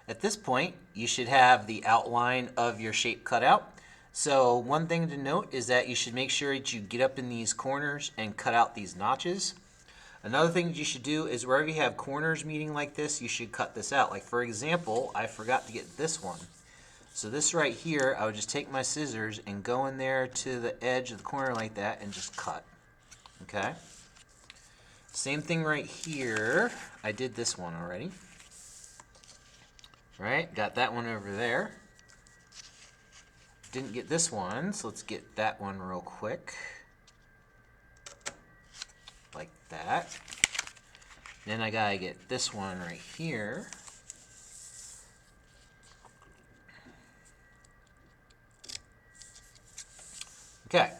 At this point, you should have the outline of your shape cut out. So one thing to note is that you should make sure that you get up in these corners and cut out these notches. Another thing that you should do is wherever you have corners meeting like this, you should cut this out. Like for example, I forgot to get this one. So this right here, I would just take my scissors and go in there to the edge of the corner like that and just cut. Okay? Same thing right here. I did this one already. Right? Got that one over there. Didn't get this one, so let's get that one real quick. Like that. Then I gotta get this one right here. Okay.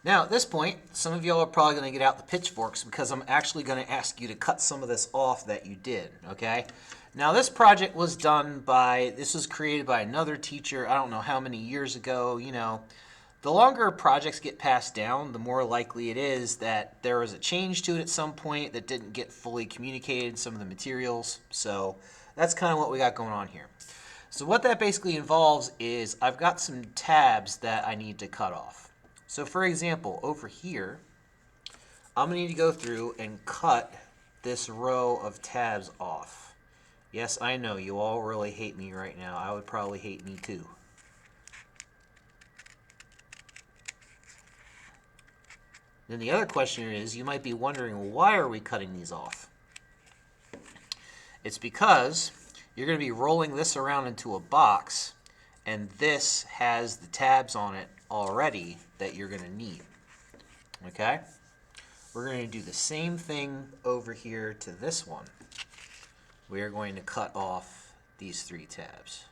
Now at this point, some of y'all are probably going to get out the pitchforks because I'm actually going to ask you to cut some of this off that you did, okay? Now this project was this was created by another teacher, I don't know how many years ago. You know, the longer projects get passed down, the more likely it is that there was a change to it at some point that didn't get fully communicated in some of the materials. So that's kind of what we got going on here. So what that basically involves is I've got some tabs that I need to cut off. So for example, over here, I'm going to need to go through and cut this row of tabs off. Yes, I know, you all really hate me right now. I would probably hate me too. Then the other question is, you might be wondering, why are we cutting these off? It's because you're going to be rolling this around into a box, and this has the tabs on it already that you're going to need. Okay? We're going to do the same thing over here to this one. We are going to cut off these 3 tabs.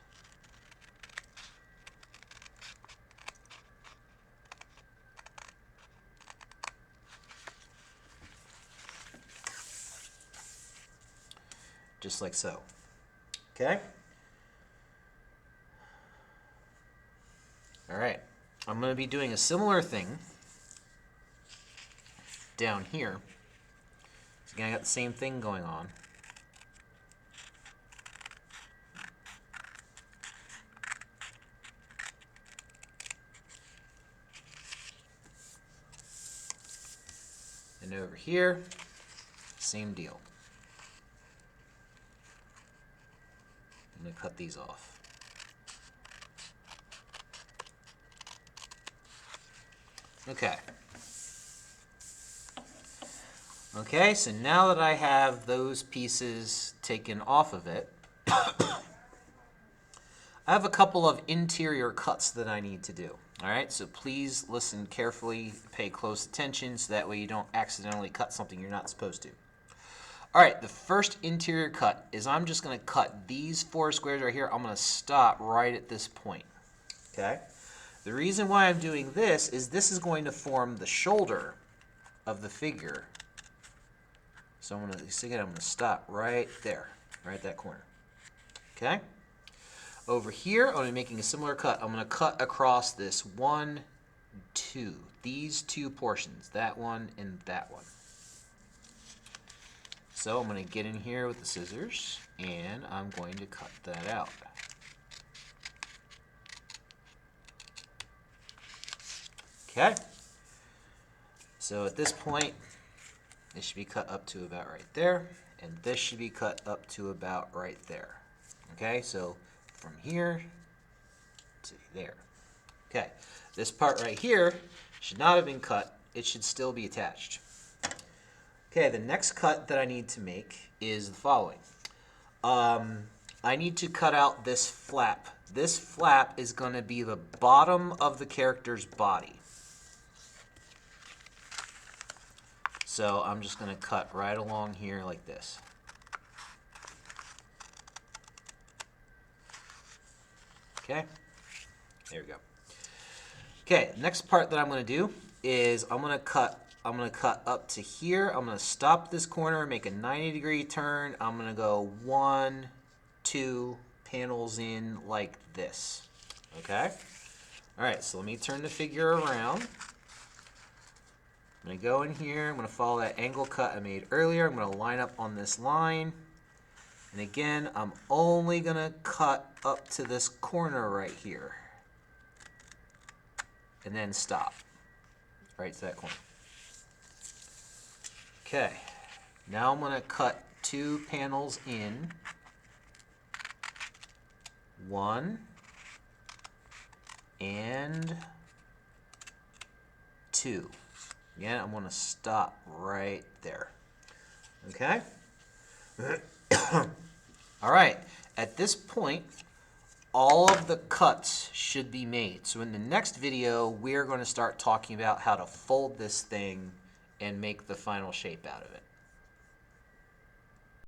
Just like so. Okay? All right. I'm going to be doing a similar thing down here. So again, I got the same thing going on. And over here, same deal. I'm going to cut these off. Okay. Okay, so now that I have those pieces taken off of it, I have a couple of interior cuts that I need to do. All right, so please listen carefully, pay close attention, so that way you don't accidentally cut something you're not supposed to. All right, the first interior cut is I'm just going to cut these 4 squares right here. I'm going to stop right at this point. Okay? The reason why I'm doing this is going to form the shoulder of the figure. So I'm going to stop right there, right at that corner. Okay? Over here, I'm going to be making a similar cut. I'm going to cut across this 1, 2. These 2 portions, that one and that one. So I'm going to get in here with the scissors, and I'm going to cut that out. Okay, so at this point, this should be cut up to about right there, and this should be cut up to about right there. Okay, so from here to there. Okay, this part right here should not have been cut. It should still be attached. Okay, the next cut that I need to make is the following. I need to cut out this flap. This flap is going to be the bottom of the character's body. So I'm just going to cut right along here like this. Okay, there we go. Okay, next part that I'm going to do is I'm going to cut up to here. I'm going to stop this corner, make a 90-degree turn. I'm going to go 1, 2 panels in like this. Okay? All right, so let me turn the figure around. I'm going to go in here. I'm going to follow that angle cut I made earlier. I'm going to line up on this line. And again, I'm only going to cut up to this corner right here. And then stop. Right to that corner. Okay. Now I'm going to cut 2 panels in. 1 and 2. Again, I'm going to stop right there. Okay? All right. At this point, all of the cuts should be made. So in the next video, we're going to start talking about how to fold this thing and make the final shape out of it.